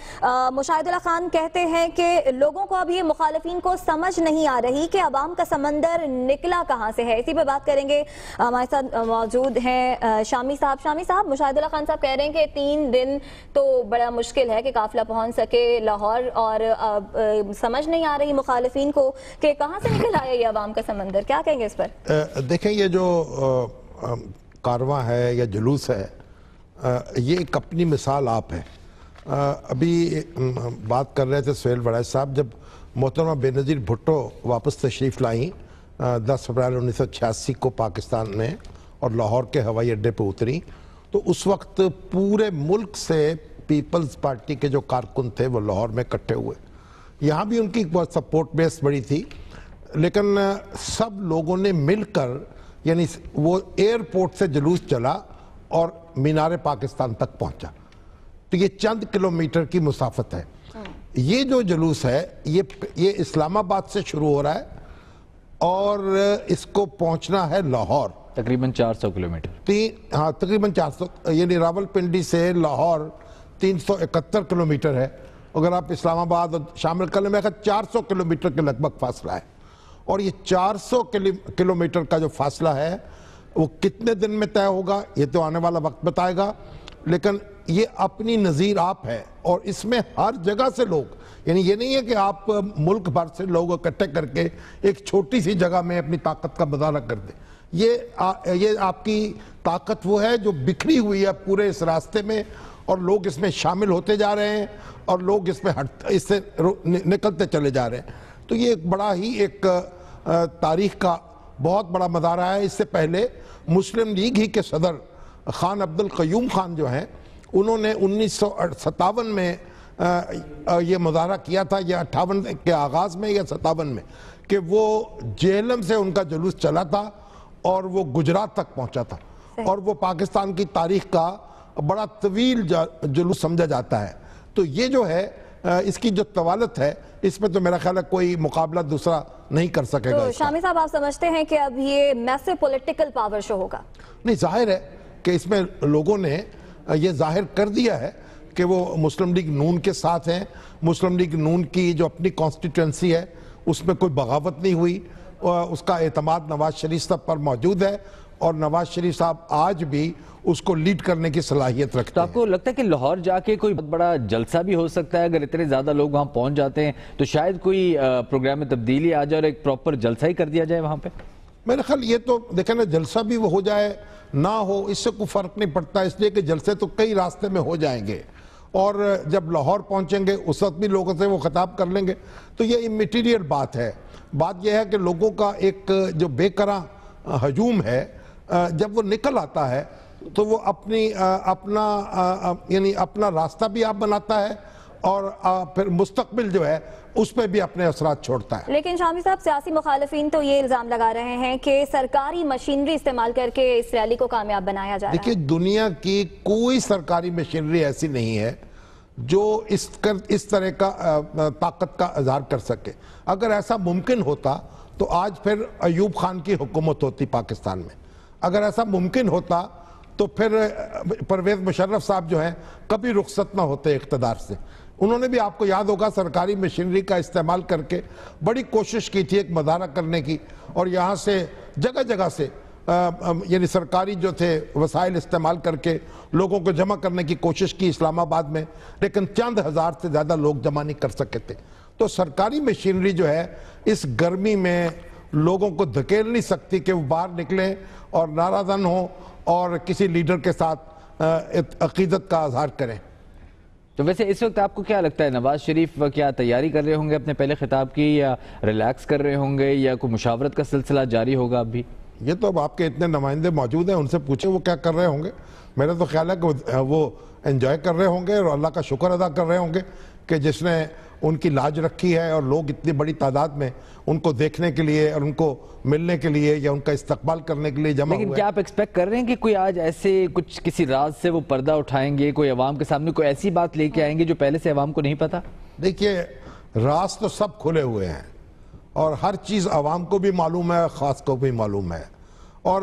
Speaker 6: مشاہد اللہ خان کہتے ہیں کہ لوگوں کو اب یہ مخالفین کو سمجھ نہیں آ رہی کہ عوام کا سمندر نکلا کہاں سے ہے. اسی پہ بات کریں گے. ہمارے ساتھ موجود ہیں شامی صاحب. شامی صاحب, مشاہد اللہ خان صاحب کہہ رہے ہیں کہ 3 دن تو بڑا مشکل ہے کہ قافلہ پہنچ سکے لاہور, اور سمجھ نہیں آ رہی مخالفین کو کہ کہاں سے نکل آیا یہ عوام کا سمندر. کیا کہیں گے اس پر؟
Speaker 4: دیکھیں, یہ جو کارواں ہے یا جلوس ہے, یہ ایک اپنی مثال آپ ہے. ابھی بات کر رہے تھے سہیل وڑائچ صاحب, جب محترمہ بے نظیر بھٹو واپس تشریف لائیں 10 اپریل 1986 کو پاکستان میں اور لاہور کے ہوائی اڈے پہ اتری, تو اس وقت پورے ملک سے پیپلز پارٹی کے جو کارکن تھے وہ لاہور میں اکٹھے ہوئے. یہاں بھی ان کی بہت سپورٹ بیس بڑی تھی, لیکن سب لوگوں نے مل کر, یعنی وہ ایئرپورٹ سے جلوس چلا اور مینار پاکستان تک پہنچا. تو یہ چند کلومیٹر کی مسافت ہے. یہ جو جلوس ہے یہ اسلام آباد سے شروع ہو رہا ہے اور اس کو پہنچنا ہے لاہور,
Speaker 3: تقریباً 400 کلومیٹر.
Speaker 4: ہاں, تقریباً 400, یعنی راول پنڈی سے لاہور 371 کلومیٹر ہے, اگر آپ اسلام آباد شامل کر لیں، میں کہا 400 کلومیٹر کے لگ بھگ فاصلہ ہے، اور یہ 400 کلومیٹر کا جو فاصلہ ہے وہ کتنے دن میں طے ہوگا یہ تو آنے والا وقت بتائے گا، لیکن یہ اپنی نظیر آپ ہے، اور اس میں ہر جگہ سے لوگ، یعنی یہ نہیں ہے کہ آپ ملک بھر سے لوگ اکٹھے کر کے ایک چھوٹی سی جگہ میں اپنی طاقت کا مظاہرہ کر دیں، یہ آپ کی طاقت وہ ہے جو بکھری ہوئی ہے پورے اس راستے میں، اور لوگ اس میں شامل ہوتے جا رہے ہیں اور لوگ اس سے نکلتے چلے جا رہے ہیں۔ تو یہ ایک بڑا ہی ایک تاریخ کا بہت بڑا مظاہرہ ہے۔ اس سے پہلے مسلم لیگ ہی کے صدر خان عبد القیوم خان جو ہیں، انہوں نے 1957 میں یہ مظاہرہ کیا تھا، یا 58 کے آغاز میں یا 57 میں، کہ وہ جہلم سے ان کا جلوس چلا تھا اور وہ گجرات تک پہنچا تھا، اور وہ پاکستان کی تاریخ کا بڑا طویل جلوس سمجھا جاتا ہے۔ تو یہ جو ہے اس کی جو طوالت ہے، اس میں تو میرا خیال ہے کوئی مقابلہ دوسرا نہیں کر سکے گا۔
Speaker 6: تو شامی صاحب، آپ سمجھتے ہیں کہ اب یہ میسو پولیٹیکل پاور شو ہوگا؟
Speaker 4: نہیں، ظاہر ہے کہ اس میں لوگوں نے یہ ظاہر کر دیا ہے کہ وہ مسلم لیگ نون کے ساتھ ہیں۔ مسلم لیگ نون کی جو اپنی کانسٹیٹوئنسی ہے اس میں کوئی بغاوت نہیں ہوئی، اس کا اعتماد نواز شریف صاحب پر موجود ہے، اور نواز شریف صاحب آج بھی اس کو لیڈ کرنے کی صلاحیت رکھتے ہیں۔
Speaker 3: تو آپ کو لگتا ہے کہ لاہور جا کے کوئی بہت بڑا جلسہ بھی ہو سکتا ہے؟ اگر اتنے زیادہ لوگ وہاں پہنچ جاتے ہیں تو شاید کوئی پروگرام میں تبدیلی آ جائے اور ایک پراپر جلسہ ہی کر دیا جائے وہاں پہ؟
Speaker 4: میرے خیال یہ تو دیکھیں نا، جلسہ بھی وہ ہو جائے نہ ہو، اس سے کوئی فرق نہیں پڑتا، اس لیے کہ جلسے تو کئی راستے میں ہو جائیں گے، اور جب لاہور پہنچیں گے اس وقت بھی لوگوں سے وہ خطاب کر لیں گے۔ تو یہ امیٹیریل بات ہے۔ بات یہ ہے کہ لوگوں کا ایک جو بے قرار ہجوم ہے، جب وہ نکل آتا ہے تو وہ اپنا راستہ بھی آپ بناتا ہے، اور پھر مستقبل جو ہے اس پہ بھی اپنے اثرات چھوڑتا ہے۔
Speaker 6: لیکن شامی صاحب، سیاسی مخالفین تو یہ الزام لگا رہے ہیں کہ سرکاری مشینری استعمال کر کے اس ریلی کو کامیاب بنایا جا رہا ہے۔
Speaker 4: دیکھیے، دنیا کی کوئی سرکاری مشینری ایسی نہیں ہے جو اس طرح کا طاقت کا اظہار کر سکے۔ اگر ایسا ممکن ہوتا تو آج پھر ایوب خان کی حکومت ہوتی پاکستان میں۔ اگر ایسا ممکن ہوتا تو پھر پرویز مشرف صاحب جو ہیں کبھی رخصت نہ ہوتے اقتدار سے۔ انہوں نے بھی، آپ کو یاد ہوگا، سرکاری مشینری کا استعمال کر کے بڑی کوشش کی تھی ایک مظاہرہ کرنے کی، اور یہاں سے جگہ جگہ سے یعنی سرکاری جو تھے وسائل استعمال کر کے لوگوں کو جمع کرنے کی کوشش کی اسلام آباد میں، لیکن چند ہزار سے زیادہ لوگ جمع نہیں کر سکے تھے۔ تو سرکاری مشینری جو ہے اس گرمی میں لوگوں کو دھکیل نہیں سکتی کہ وہ باہر نکلیں اور نعرہ زن ہوں اور کسی لیڈر کے ساتھ عقیدت کا اظہار کریں۔
Speaker 3: تو ویسے اس وقت آپ کو کیا لگتا ہے، نواز شریف کیا تیاری کر رہے ہوں گے اپنے پہلے خطاب کی، یا ریلیکس کر رہے ہوں گے، یا کوئی مشاورت کا سلسلہ جاری ہوگا اب بھی؟
Speaker 4: یہ تو اب آپ کے اتنے نمائندے موجود ہیں، ان سے پوچھیں وہ کیا کر رہے ہوں گے۔ میرا تو خیال ہے کہ وہ انجوائے کر رہے ہوں گے اور اللہ کا شکر ادا کر رہے ہوں گے کہ جس نے ان کی لاج رکھی ہے، اور لوگ اتنی بڑی تعداد میں ان کو دیکھنے کے لیے اور ان کو ملنے کے لیے یا ان کا استقبال کرنے کے لیے جمع ہوئے۔
Speaker 3: لیکن کیا آپ ایکسپیکٹ کر رہے ہیں کہ کوئی آج ایسے کسی راز سے وہ پردہ اٹھائیں گے، کوئی عوام کے سامنے کوئی ایسی بات لے کے آئیں گے جو پہلے سے عوام کو نہیں پتا؟
Speaker 4: دیکھیے، راز تو سب کھلے ہوئے ہیں، اور ہر چیز عوام کو بھی معلوم ہے، خاص کو بھی معلوم ہے، اور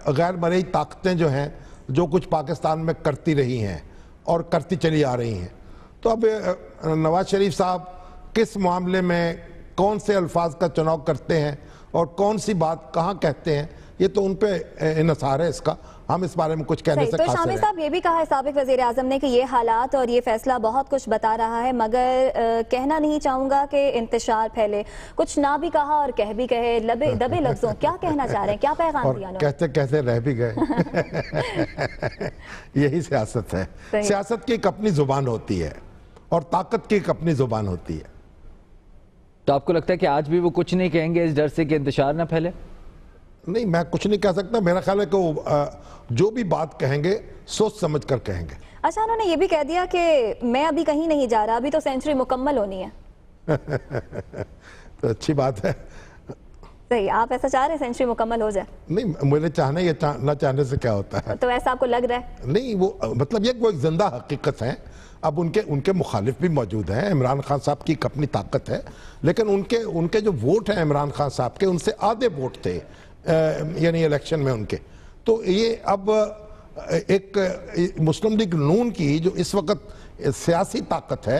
Speaker 4: غیر مرئی طاقتیں جو ہیں جو کچھ پاکستان میں کرتی رہی ہیں اور کرتی چلی آ رہی ہیں۔ تو اب نواز شریف صاحب کس معاملے میں کون سے الفاظ کا چناؤ کرتے ہیں اور کون سی بات کہاں کہتے ہیں، یہ تو ان پہ انحصار ہے اس کا، ہم اس بارے میں کچھ کہنے سے
Speaker 6: تو
Speaker 4: قاصر
Speaker 6: شامی
Speaker 4: ہیں۔
Speaker 6: صاحب، یہ بھی کہا ہے سابق وزیر اعظم نے کہ یہ حالات اور یہ فیصلہ بہت کچھ بتا رہا ہے، مگر کہنا نہیں چاہوں گا کہ انتشار پھیلے۔ کچھ نہ بھی کہا اور کہہ بھی کہے، دبے لفظوں، کیا کہنا چاہ رہے ہیں، کیا پیغام دیا انہوں نے؟
Speaker 4: کہتے کہتے رہ بھی گئے۔ یہی سیاست ہے۔ سیاست کی ایک اپنی زبان ہوتی ہے اور طاقت کی ایک اپنی زبان ہوتی ہے۔
Speaker 3: تو آپ کو لگتا ہے کہ آج بھی وہ کچھ نہیں کہیں گے اس ڈر سے کہ انتشار نہ پھیلے؟
Speaker 4: نہیں، میں کچھ نہیں کہہ سکتا۔ میرا خیال ہے کہ وہ جو بھی بات کہیں گے سوچ سمجھ کر کہیں گے۔
Speaker 6: اچھا، انہوں نے یہ بھی کہہ دیا کہ میں ابھی کہیں نہیں جا رہا، ابھی تو سینچری مکمل ہونی ہے۔
Speaker 4: تو اچھی بات ہے۔
Speaker 6: صحیح، آپ ایسا چاہ رہے ہیں سینچری مکمل ہو جائے؟
Speaker 4: نہیں، مجھے چاہنے یا نہ چاہنے سے کیا ہوتا ہے۔
Speaker 6: تو ایسا آپ کو لگ رہا ہے؟
Speaker 4: نہیں، وہ مطلب یہ کہ وہ ایک زندہ حقیقت ہے۔ اب ان کے مخالف بھی موجود ہیں، عمران خان صاحب کی ایک اپنی طاقت ہے، لیکن ان کے جو ووٹ ہیں عمران خان صاحب کے، ان سے آدھے ووٹ تھے یعنی الیکشن میں ان کے۔ تو یہ اب ایک مسلم لیگ نون کی جو اس وقت سیاسی طاقت ہے،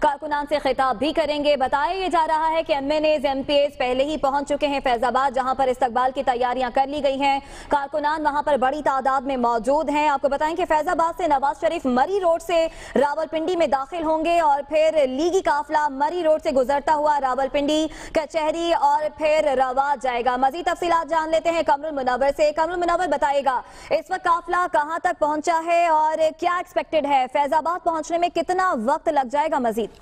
Speaker 6: کارکنان سے خطاب بھی کریں گے. بتایا یہ جا رہا ہے کہ MNAs MPs پہلے ہی پہنچ چکے ہیں فیض آباد جہاں پر استقبال کی تیاریاں کر لی گئی ہیں. کارکنان وہاں پر بڑی تعداد میں موجود ہیں. آپ کو بتائیں کہ فیض آباد سے نواز شریف مری روڈ سے راولپنڈی میں داخل ہوں گے اور پھر لیگی قافلہ مری روڈ سے گزرتا ہوا راولپنڈی کچہری اور پھر رواد جائے گا. مزید تفصیلات جان لیتے ہیں کمر المنور سے. کمر المنور بتائے گا اس وقت قافلہ کہاں تک پہنچا ہے اور کیا ایکسپیکٹڈ ہے؟ فیض آباد پہنچنے میں کتنا وقت لگ جائے گا مزید؟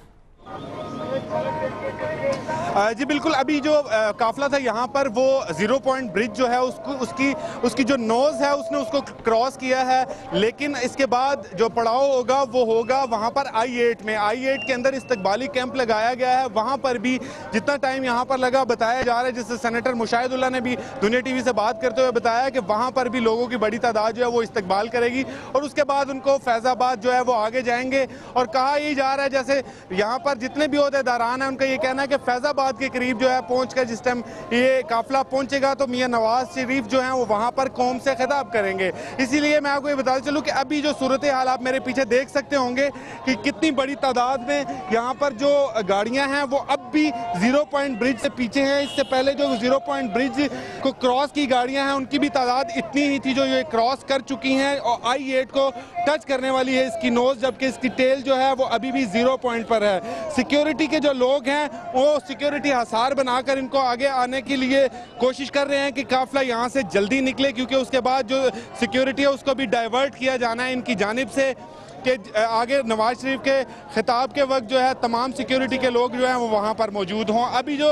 Speaker 5: جی بالکل، ابھی جو قافلہ تھا یہاں پر وہ 0 پوائنٹ برج جو ہے اس کی جو نوز ہے اس نے اس کو کراس کیا ہے، لیکن اس کے بعد جو پڑاؤ ہوگا وہ ہوگا وہاں پر I-8 میں. I-8 کے اندر استقبالی کیمپ لگایا گیا ہے. وہاں پر بھی جتنا ٹائم یہاں پر لگا بتایا جا رہا ہے، جس سے سینیٹر مشاہد اللہ نے بھی دنیا ٹی وی سے بات کرتے ہوئے بتایا کہ وہاں پر بھی لوگوں کی بڑی تعداد جو ہے وہ استقبال کرے گی اور اس کے بعد ان کو فیض آباد جو ہے وہ آگے جائیں گے. اور کہا یہ جا رہا ہے جیسے یہاں پر جتنے بھی عہدیداران ہیں ان کا یہ کہنا ہے کہ فیض آباد کے قریب جو ہے پہنچ کر جس ٹائم یہ قافلہ پہنچے گا تو میاں نواز شریف جو ہیں وہ وہاں پر قوم سے خطاب کریں گے. اسی لیے میں آپ کو یہ بتاتا چلوں کہ ابھی جو صورتحال آپ میرے پیچھے دیکھ سکتے ہوں گے کہ کتنی بڑی تعداد میں یہاں پر جو گاڑیاں ہیں وہ اب بھی 0 پوائنٹ برج سے پیچھے ہیں. اس سے پہلے جو 0 پوائنٹ برج کو کراس کی گاڑیاں ہیں ان کی بھی تعداد اتنی ہی تھی جو یہ کراس کر چکی ہیں اور I-8 کو ٹچ کرنے والی ہے اس کی نوز، جبکہ اس کی ٹیل جو ہے وہ ابھی بھی 0 پوائنٹ پر ہے. سیکیورٹی کے جو لوگ ہیں وہ سیکیورٹی حصار بنا کر ان کو آگے آنے کے لیے کوشش کر رہے ہیں کہ قافلہ یہاں سے جلدی نکلے، کیونکہ اس کے بعد جو سیکیورٹی ہے اس کو بھی ڈائیورٹ کیا جانا ہے ان کی جانب سے کہ آگے نواز شریف کے خطاب کے وقت جو ہے تمام سیکیورٹی کے لوگ جو ہیں وہ وہاں پر موجود ہوں. ابھی جو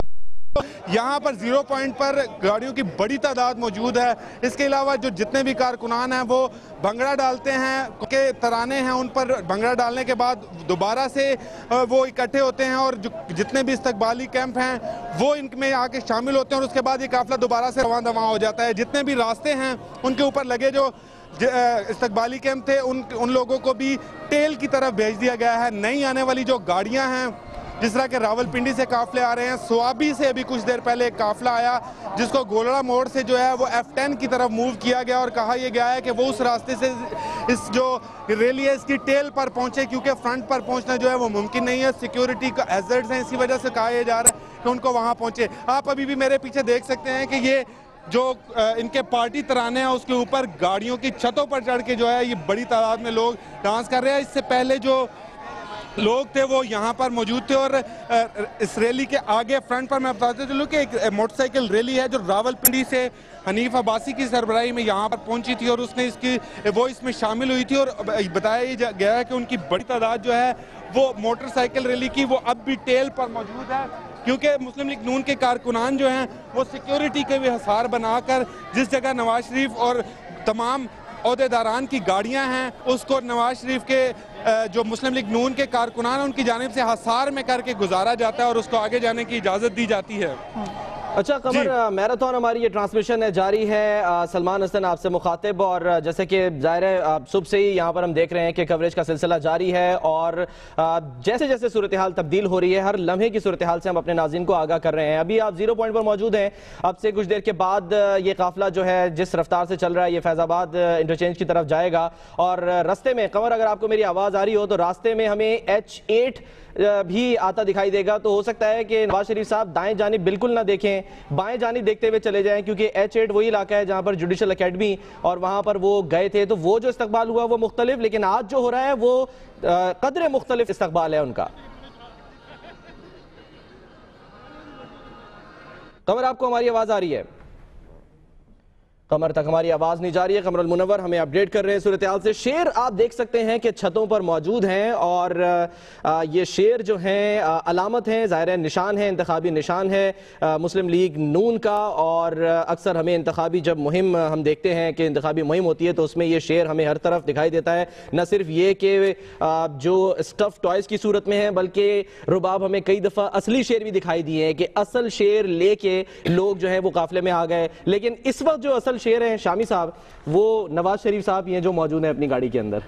Speaker 5: یہاں پر 0 پوائنٹ پر گاڑیوں کی بڑی تعداد موجود ہے. اس کے علاوہ جو جتنے بھی کارکنان ہیں وہ بھنگڑا ڈالتے ہیں کہ ترانے ہیں ان پر بھنگڑا ڈالنے کے بعد دوبارہ سے وہ اکٹھے ہوتے ہیں اور جتنے بھی استقبالی کیمپ ہیں وہ ان میں آ کے شامل ہوتے ہیں اور اس کے بعد یہ قافلہ دوبارہ سے رواں دواں ہو جاتا ہے. جتنے بھی راستے ہیں ان کے اوپر لگے جو استقبالی کیمپ تھے ان لوگوں کو بھی ٹیل کی طرف بھیج دیا گیا ہے. نئی آنے والی جو گاڑیاں ہیں جس طرح کہ راولپنڈی سے قافلے آ رہے ہیں، سوابی سے ابھی کچھ دیر پہلے ایک قافلہ آیا جس کو گولڑا موڑ سے جو ہے وہ F10 کی طرف موو کیا گیا اور کہا یہ گیا ہے کہ وہ اس راستے سے اس جو ریلی ہے اس کی ٹیل پر پہنچے کیونکہ فرنٹ پر پہنچنا جو ہے وہ ممکن نہیں ہے. سیکیورٹی کا ہیزرڈز ہیں، اسی وجہ سے کہا یہ جا رہا ہے کہ ان کو وہاں پہنچے. آپ ابھی بھی میرے پیچھے دیکھ سکتے ہیں کہ یہ جو ان کے پارٹی ترانے ہیں اس کے اوپر گاڑیوں کی چھتوں پر چڑھ کے جو ہے یہ بڑی تعداد میں لوگ ڈانس کر رہے ہیں. اس سے پہلے جو لوگ تھے وہ یہاں پر موجود تھے اور اس ریلی کے آگے فرنٹ پر میں بتاتے چلوں کہ ایک موٹر سائیکل ریلی ہے جو راولپنڈی سے حنیف عباسی کی سربراہی میں یہاں پر پہنچی تھی اور اس نے اس میں شامل ہوئی تھی اور بتایا گیا ہے کہ ان کی بڑی تعداد جو ہے وہ موٹر سائیکل ریلی کی وہ اب بھی ٹیل پر موجود ہے کیونکہ مسلم لیگ نون کے کارکنان جو ہیں وہ سیکیورٹی کے بھی حصار بنا کر جس جگہ نواز شریف اور تمام عہدیداران کی گاڑیاں ہیں اس کو نواز شریف کے جو مسلم لیگ نون کے کارکنان ان کی جانب سے حصار میں کر کے گزارا جاتا ہے اور اس کو آگے جانے کی اجازت دی جاتی ہے.
Speaker 7: اچھا قمر، میراتھن ہماری یہ ٹرانسمیشن جاری ہے. سلمان حسن آپ سے مخاطب، اور جیسے کہ ظاہر ہے صبح سے ہی یہاں پر ہم دیکھ رہے ہیں کہ کوریج کا سلسلہ جاری ہے اور جیسے جیسے صورتحال تبدیل ہو رہی ہے ہر لمحے کی صورتحال سے ہم اپنے ناظرین کو آگاہ کر رہے ہیں. ابھی آپ 0 پوائنٹ پر موجود ہیں. اب سے کچھ دیر کے بعد یہ قافلہ جو ہے جس رفتار سے چل رہا ہے یہ فیض آباد انٹرچینج کی طرف جائے گا اور راستے میں قمر اگر آپ کو میری آواز آ رہی ہو تو راستے میں ہمیں H8 بھی آتا دکھائی دے گا. تو ہو سکتا ہے کہ نواز شریف صاحب دائیں جانب بالکل نہ دیکھیں، بائیں جانب دیکھتے ہوئے چلے جائیں کیونکہ H8 وہی علاقہ ہے جہاں پر جوڈیشل اکیڈمی اور وہاں پر وہ گئے تھے. تو وہ جو استقبال ہوا وہ مختلف، لیکن آج جو ہو رہا ہے وہ قدر مختلف استقبال ہے ان کا. قمر آپ کو ہماری آواز آ رہی ہے؟ قمر تک ہماری آواز نہیں جا رہی ہے. قمر المنور ہمیں اپڈیٹ کر رہے ہیں صورتحال سے. شیر آپ دیکھ سکتے ہیں کہ چھتوں پر موجود ہیں اور یہ شیر جو ہیں علامت ہیں، ظاہر ہے نشان ہے، انتخابی نشان ہے مسلم لیگ نون کا. اور اکثر ہمیں انتخابی جب مہم ہم دیکھتے ہیں کہ انتخابی مہم ہوتی ہے تو اس میں یہ شیر ہمیں ہر طرف دکھائی دیتا ہے. نہ صرف یہ کہ جو اسٹف ٹوائز کی صورت میں ہے بلکہ رباب ہمیں کئی دفعہ اصلی شیر بھی دکھائی دیے ہیں کہ اصل شیر لے کے لوگ جو ہے وہ قافلے میں آ گئے. لیکن اس وقت جو اصل شیر ہیں شامی صاحب وہ نواز شریف صاحب یہ جو موجود ہیں اپنی گاڑی کے اندر.